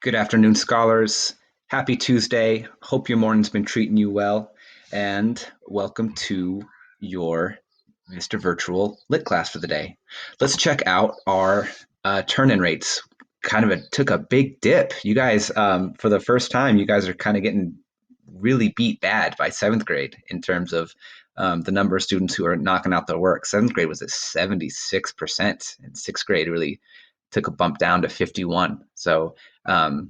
Good afternoon, scholars. Happy Tuesday. Hope your morning's been treating you well. And welcome to your Mr. Virtual Lit class for the day. Let's check out our turn-in rates. Took a big dip. You guys, for the first time, you guys are kind of getting really beat bad by seventh grade in terms of the number of students who are knocking out their work. Seventh grade was at 76%, and sixth grade really took a bump down to 51. So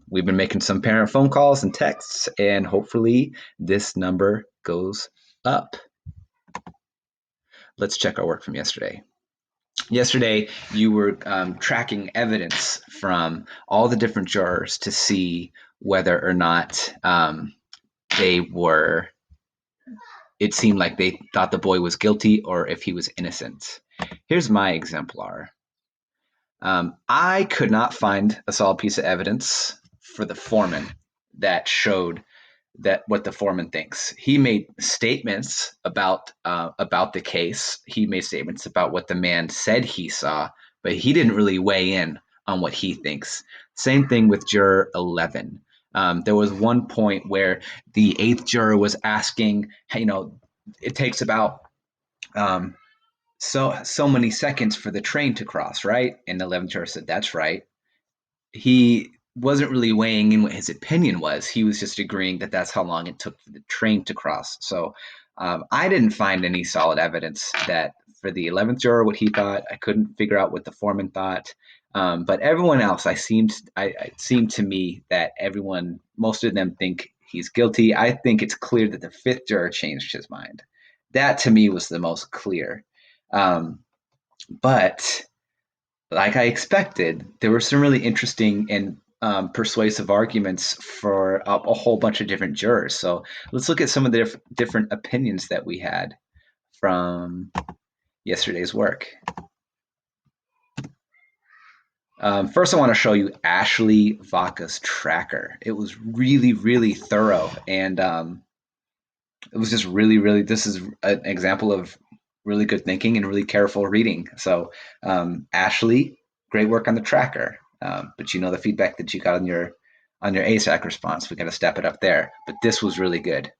we've been making some parent phone calls and texts, and hopefully this number goes up. Let's check our work from yesterday. Yesterday, you were tracking evidence from all the different jurors to see whether or not they were, it seemed like they thought the boy was guilty or if he was innocent. Here's my exemplar. I could not find a solid piece of evidence for the foreman that showed that what the foreman thinks. He made statements about the case. He made statements about what the man said he saw, but he didn't really weigh in on what he thinks. Same thing with juror 11. There was one point where the eighth juror was asking, hey, it takes about um, so many seconds for the train to cross, right? And the 11th juror said, that's right. He wasn't really weighing in what his opinion was. He was just agreeing that that's how long it took for the train to cross. So I didn't find any solid evidence that for the 11th juror what he thought. I couldn't figure out what the foreman thought. But everyone else, it seemed to me that most of them think he's guilty. I think it's clear that the fifth juror changed his mind. That to me was the most clear. But like I expected, there were some really interesting and persuasive arguments for a whole bunch of different jurors. So let's look at some of the different opinions that we had from yesterday's work. First, I want to show you Ashley Vaca's tracker. It was really, really thorough, and it was just really. This is an example of really good thinking and really careful reading. So, Ashley, great work on the tracker. But the feedback that you got on your ASAC response, we got to step it up there. But this was really good.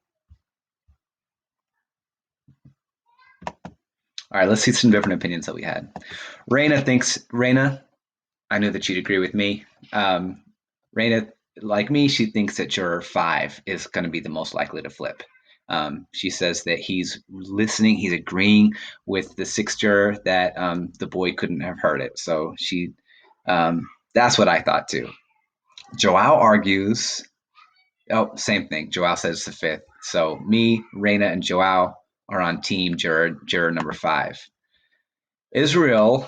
All right, let's see some different opinions that we had. Raina, I knew that you'd agree with me. Raina, like me, she thinks that juror 5 is going to be the most likely to flip. She says that he's listening, he's agreeing with the sixth juror that the boy couldn't have heard it. So that's what I thought too. Joao argues. Oh, same thing. Joao says the fifth. So me, Reina, and Joao are on team juror number 5. Israel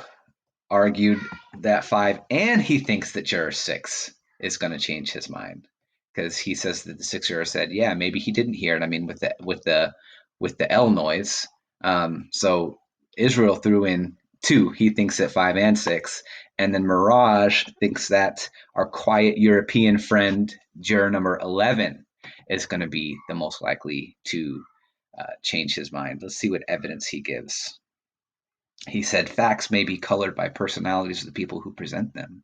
argued that 5, and he thinks that juror 6 is going to change his mind because he says that the sixth juror said, yeah, maybe he didn't hear it. I mean, with the L noise. So Israel threw in 2. He thinks that 5 and 6, and then Mirage thinks that our quiet European friend, juror number 11, is going to be the most likely to change his mind. Let's see what evidence he gives. He said facts may be colored by personalities of the people who present them.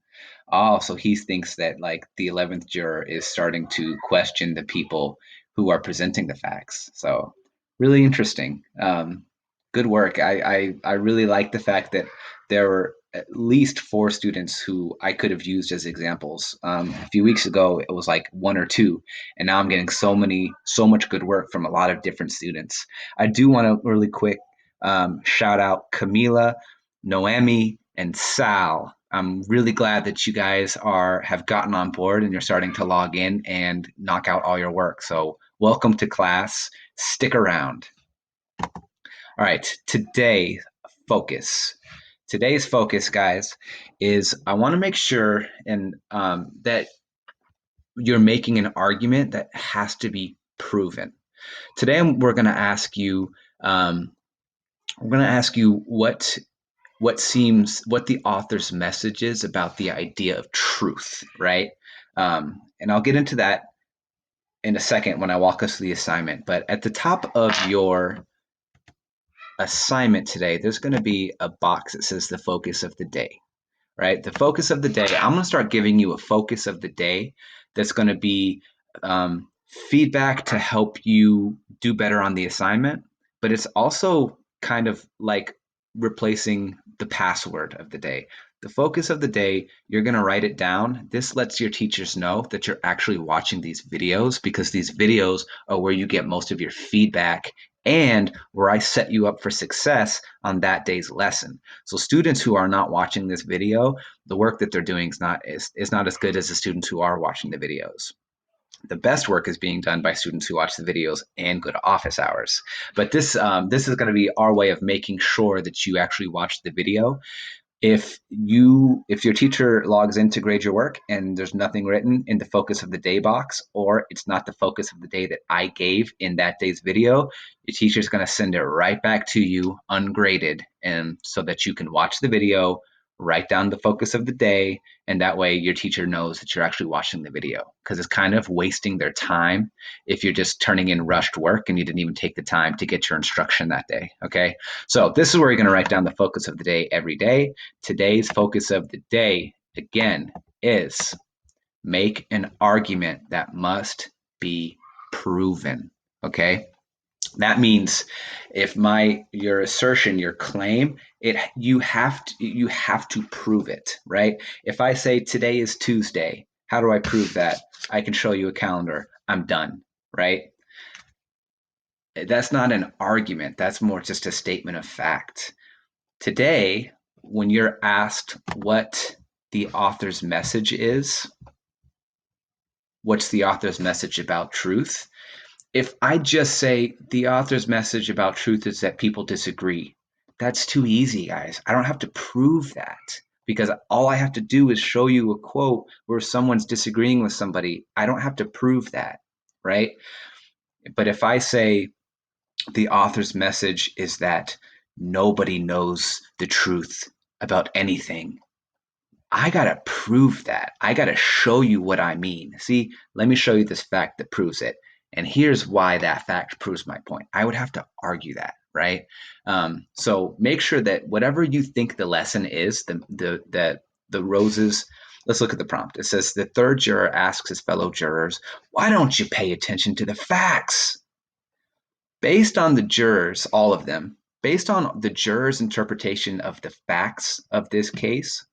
Oh, so he thinks that like the 11th juror is starting to question the people who are presenting the facts. So really interesting. Good work. I really like the fact that there were at least 4 students who I could have used as examples. A few weeks ago, it was like 1 or 2, and now I'm getting so much good work from a lot of different students. I do want to really quick shout out Camila, Noemi, and Sal. I'm really glad that you guys have gotten on board and you're starting to log in and knock out all your work. So welcome to class. Stick around. All right, focus. Today's focus, guys, is I want to make sure and that you're making an argument that has to be proven. Today, we're going to ask you. We're going to ask you what the author's message is about the idea of truth, right? And I'll get into that in a second when I walk us through the assignment. But at the top of your assignment today, there's going to be a box that says the focus of the day. right? The focus of the day, I'm going to start giving you a focus of the day that's going to be feedback to help you do better on the assignment, but it's also kind of like replacing the password of the day. The focus of the day, you're going to write it down. This lets your teachers know that you're actually watching these videos, because these videos are where you get most of your feedback and where I set you up for success on that day's lesson. So students who are not watching this video, the work that they're doing is not as good as the students who are watching the videos. The best work is being done by students who watch the videos and go to office hours. But this is going to be our way of making sure that you actually watch the video. If your teacher logs in to grade your work and there's nothing written in the focus of the day box, or it's not the focus of the day that I gave in that day's video, your teacher's going to send it right back to you ungraded, and so that you can watch the video, write down the focus of the day, and that way your teacher knows that you're actually watching the video, because it's kind of wasting their time if you're just turning in rushed work and you didn't even take the time to get your instruction that day. Okay, so this is where you're going to write down the focus of the day every day. Today's focus of the day, again, is make an argument that must be proven. Okay? That means if your assertion, your claim, you have to prove it, right? If I say today is Tuesday, how do I prove that? I can show you a calendar. I'm done, right? That's not an argument. That's more just a statement of fact. Today, when you're asked what the author's message is, what's the author's message about truth? If I just say the author's message about truth is that people disagree, that's too easy, guys. I don't have to prove that, because all I have to do is show you a quote where someone's disagreeing with somebody. I don't have to prove that, right? But if I say the author's message is that nobody knows the truth about anything, I got to prove that. I got to show you what I mean. See, let me show you this fact that proves it. And here's why that fact proves my point. I would have to argue that, right? So make sure that whatever you think the lesson is, the roses. Let's look at the prompt. It says the third juror asks his fellow jurors, "Why don't you pay attention to the facts?" Based on the jurors, all of them, based on the jurors' interpretation of the facts of this case,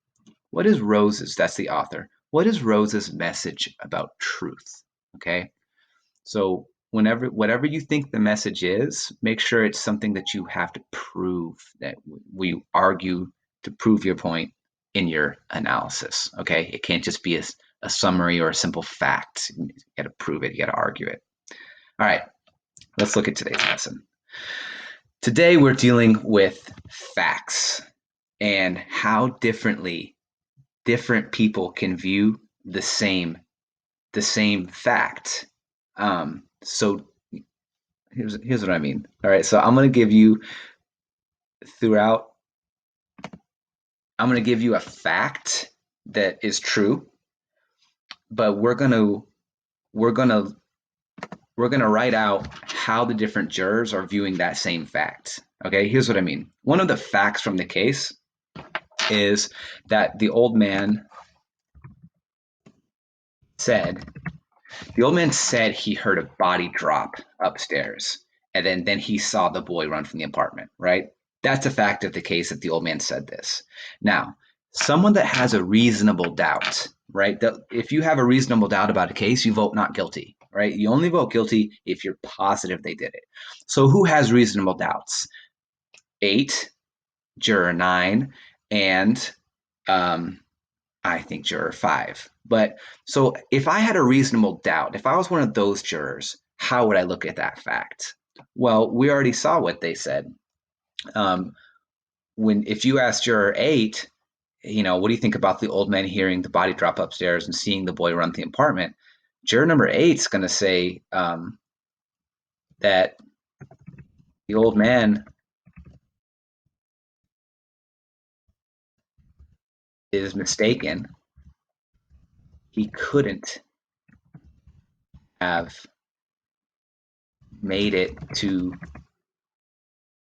what is Rose's, that's the author, what is Rose's message about truth? Okay. So whatever you think the message is, make sure it's something that you have to prove, that we argue to prove your point in your analysis. Okay. It can't just be a summary or a simple fact. You got to prove it. You got to argue it. All right. Let's look at today's lesson. Today we're dealing with facts and how different people can view the same fact. So here's what I mean. All right, so I'm going to give you a fact that is true, but we're going to write out how the different jurors are viewing that same fact. Okay, here's what I mean. One of the facts from the case is that the old man said he heard a body drop upstairs, and then he saw the boy run from the apartment, right? That's a fact of the case, that the old man said this. Now, someone that has a reasonable doubt, right? If you have a reasonable doubt about a case, you vote not guilty, right? You only vote guilty if you're positive they did it. So who has reasonable doubts? 8, juror 9, and I think juror 5. But so if I had a reasonable doubt, if I was one of those jurors, how would I look at that fact? Well, we already saw what they said. If you asked juror 8, what do you think about the old man hearing the body drop upstairs and seeing the boy run the apartment? Juror number 8 is going to say that the old man is mistaken. He couldn't have made it to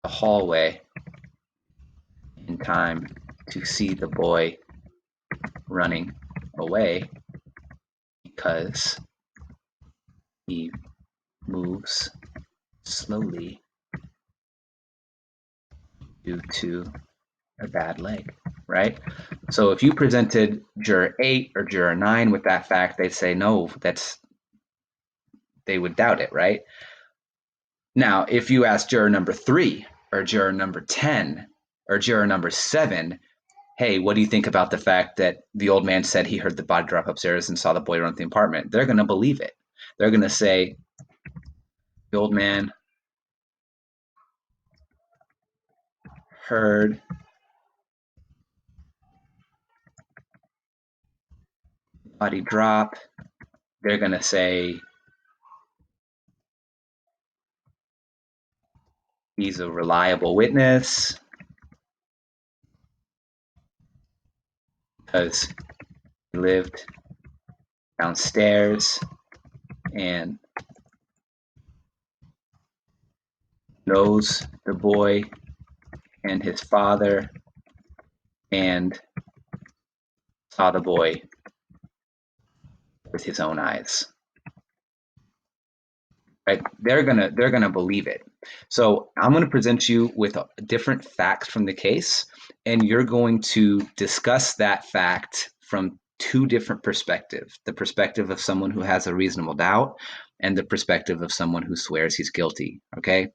the hallway in time to see the boy running away because he moves slowly due to a bad leg, right? So if you presented juror 8 or juror 9 with that fact, they'd say, no, they would doubt it, right? Now, if you ask juror number 3 or juror number 10 or juror number 7, hey, what do you think about the fact that the old man said he heard the body drop upstairs and saw the boy run to the apartment? They're going to believe it. They're going to say, the old man heard body drop. They're going to say he's a reliable witness because he lived downstairs and knows the boy and his father and saw the boy with his own eyes. Right? They're gonna believe it. So I'm gonna present you with different facts from the case, and you're going to discuss that fact from two different perspectives: the perspective of someone who has a reasonable doubt, and the perspective of someone who swears he's guilty. Okay.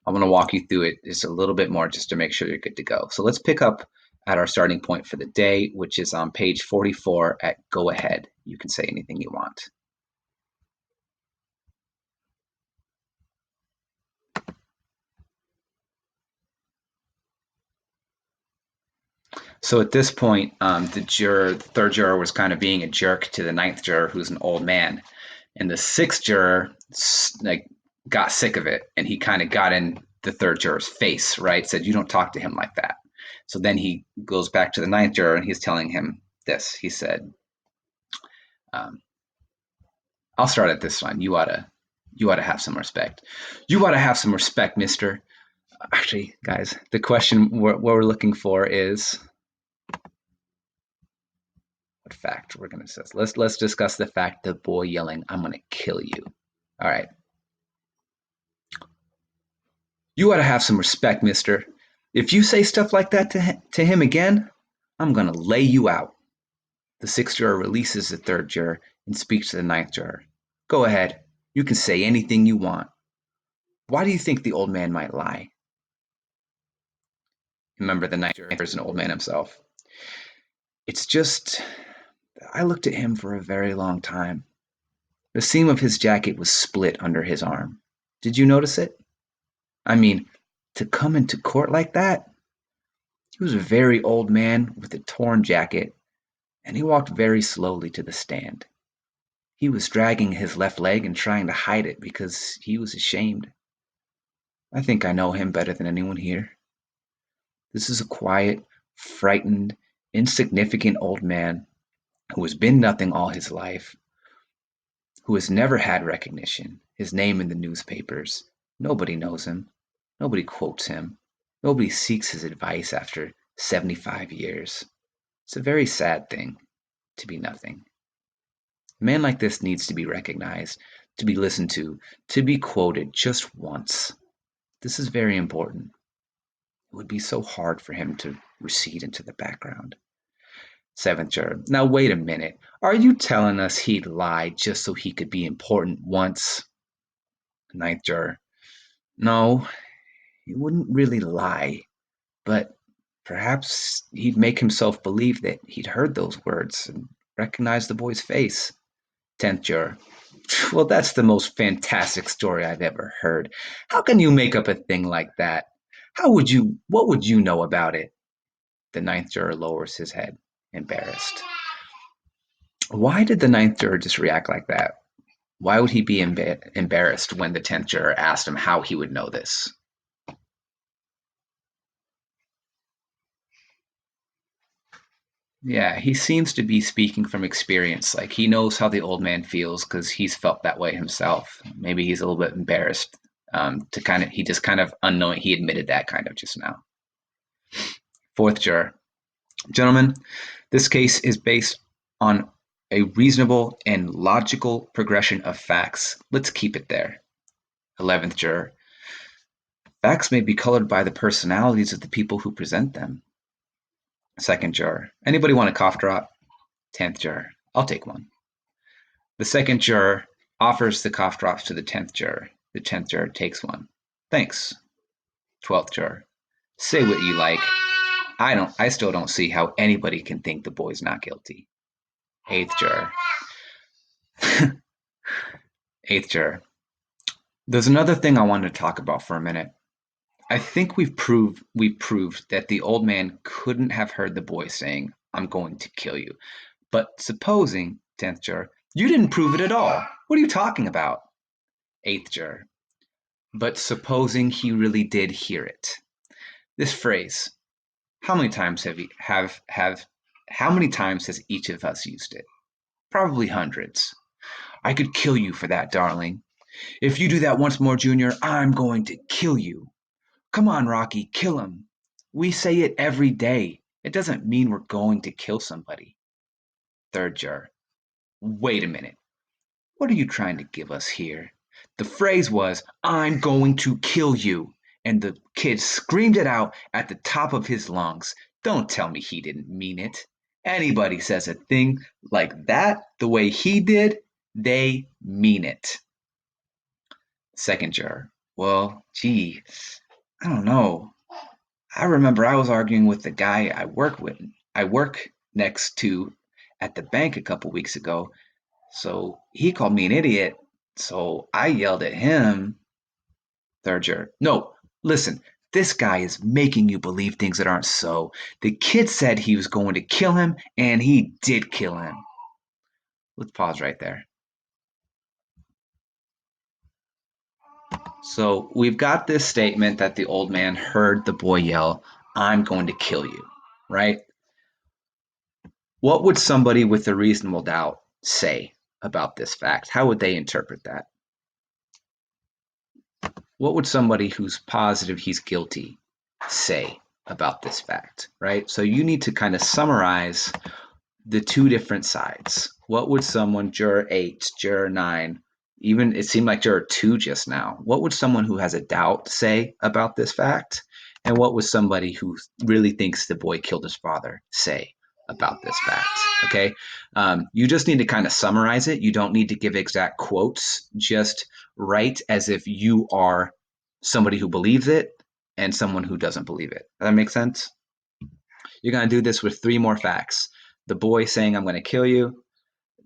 I'm going to walk you through it just a little bit more just to make sure you're good to go. So let's pick up at our starting point for the day, which is on page 44 at Go Ahead. You can say anything you want. So at this point, the third juror was kind of being a jerk to the ninth juror, who's an old man, and the sixth juror got sick of it, and he kind of got in the third juror's face, right? Said, "You don't talk to him like that." So then he goes back to the ninth juror, and he's telling him this. He said, "I'll start at this one. You ought to have some respect. You ought to have some respect, Mister." Actually, guys, the question what we're looking for is what fact we're going to say. Let's discuss the fact the boy yelling, "I'm going to kill you." All right. You ought to have some respect, mister. If you say stuff like that to him again, I'm going to lay you out. The sixth juror releases the third juror and speaks to the ninth juror. Go ahead. You can say anything you want. Why do you think the old man might lie? Remember, the ninth juror is an old man himself. It's just, I looked at him for a very long time. The seam of his jacket was split under his arm. Did you notice it? I mean, to come into court like that? He was a very old man with a torn jacket, and he walked very slowly to the stand. He was dragging his left leg and trying to hide it because he was ashamed. I think I know him better than anyone here. This is a quiet, frightened, insignificant old man who has been nothing all his life, who has never had recognition, his name in the newspapers. Nobody knows him. Nobody quotes him. Nobody seeks his advice after 75 years. It's a very sad thing to be nothing. A man like this needs to be recognized, to be listened to be quoted just once. This is very important. It would be so hard for him to recede into the background. Seventh juror. Now, wait a minute. Are you telling us he lied just so he could be important once? Ninth juror. No, he wouldn't really lie, but perhaps he'd make himself believe that he'd heard those words and recognized the boy's face. Tenth juror. Well, that's the most fantastic story I've ever heard. How can you make up a thing like that? What would you know about it? The ninth juror lowers his head, embarrassed. Why did the ninth juror just react like that? Why would he be embarrassed when the tenth juror asked him how he would know this? Yeah, he seems to be speaking from experience. Like he knows how the old man feels because he's felt that way himself. Maybe he's a little bit embarrassed he just kind of unknowing, he admitted that kind of just now. Fourth juror. Gentlemen, this case is based on a reasonable and logical progression of facts. Let's keep it there. 11th juror. Facts may be colored by the personalities of the people who present them. 2nd juror. Anybody want a cough drop? 10th juror. I'll take one. The 2nd juror offers the cough drops to the 10th juror. The 10th juror takes one. Thanks. 12th juror. Say what you like. I still don't see how anybody can think the boy's not guilty. 8th juror. 8th juror. There's another thing I wanted to talk about for a minute. I think we've proved that the old man couldn't have heard the boy saying, "I'm going to kill you." But supposing, 10th juror, you didn't prove it at all. What are you talking about? 8th juror. But supposing he really did hear it. This phrase, how many times how many times has each of us used it? Probably hundreds. I could kill you for that, darling. If you do that once more, Junior, I'm going to kill you. Come on, Rocky, kill him. We say it every day. It doesn't mean we're going to kill somebody. 3rd juror. Wait a minute. What are you trying to give us here? The phrase was, "I'm going to kill you." And the kid screamed it out at the top of his lungs. Don't tell me he didn't mean it. Anybody says a thing like that the way he did, they mean it. 2nd juror. Well, gee, I don't know. I remember I was arguing with the guy I work next to at the bank a couple weeks ago. So he called me an idiot. So I yelled at him. 3rd juror. No, listen, this guy is making you believe things that aren't so. The kid said he was going to kill him, and he did kill him. Let's pause right there. So we've got this statement that the old man heard the boy yell, "I'm going to kill you," right? What would somebody with a reasonable doubt say about this fact? How would they interpret that? What would somebody who's positive he's guilty say about this fact, right? So you need to kind of summarize the two different sides. What would someone, juror 8, juror 9, even it seemed like juror 2 just now, what would someone who has a doubt say about this fact? And what would somebody who really thinks the boy killed his father say about this fact? Okay. You just need to kind of summarize it. You don't need to give exact quotes. Just write as if you are somebody who believes it and someone who doesn't believe it. Does that make sense? You're going to do this with 3 more facts. The boy saying, "I'm going to kill you."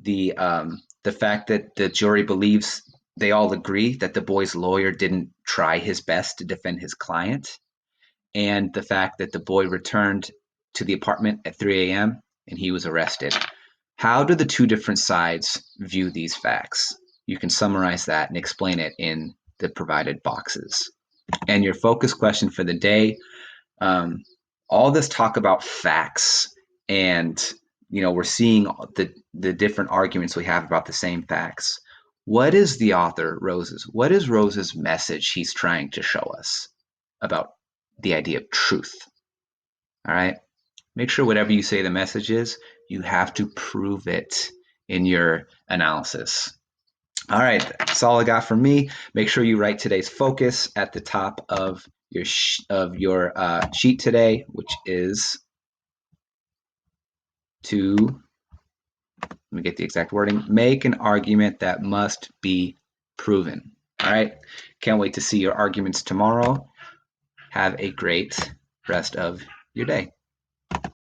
The fact that the jury believes, they all agree that the boy's lawyer didn't try his best to defend his client, and the fact that the boy returned to the apartment at 3 a.m. and he was arrested. How do the two different sides view these facts? You can summarize that and explain it in the provided boxes. And your focus question for the day, all this talk about facts, and we're seeing the different arguments we have about the same facts. What is the author what is Rose's message he's trying to show us about the idea of truth? All right, make sure whatever you say the message is, you have to prove it in your analysis. All right, that's all I got from me. Make sure you write today's focus at the top of your sheet today, which is to, let me get the exact wording, make an argument that must be proven. All right, can't wait to see your arguments tomorrow. Have a great rest of your day.